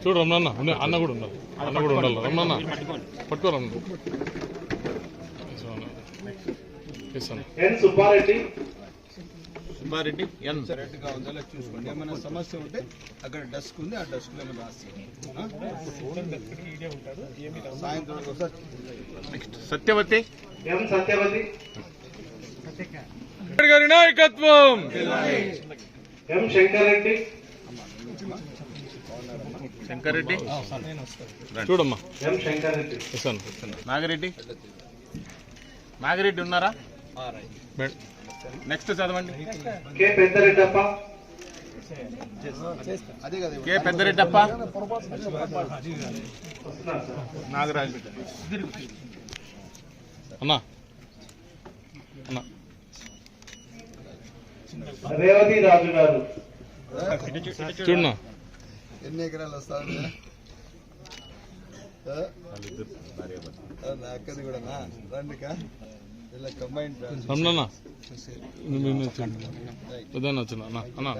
చూడు రమణ అన్న కూడా ఉండాలి, అన్న కూడా ఉండాలి. రమణ పట్టుకో రమణ. సుబ్బారెడ్డి కరెక్ట్గా ఉందో చూసుకోండి. ఏమైనా సమస్య ఉంటే అక్కడ డస్క్ ఉంది, ఆ డస్క్ లో ఏమైనా రాసి సాయంత్రం ఒకసారి. సత్యవతి సత్యవతి గారి నాయకత్వం. శంకర్రెడ్డి శంకర్రెడ్డి చూడమ్మా. శంకర్రెడ్డి నాగిరెడ్డి నాగిరెడ్డి ఉన్నారా? నెక్స్ట్ చదవండి. కే పెద్దరెడ్డప్ప కే పెద్దరెడ్డప్ప నాగరాజ్ అన్నా అన్నా. రేవతి రాజు గారు చూడన్నా. ఎన్ని ఎకరాలు వస్తాను అక్కది కూడా రండికా ఇలా కంబైన్ రమణ పెద్ద వచ్చిన అన్నా అన్నా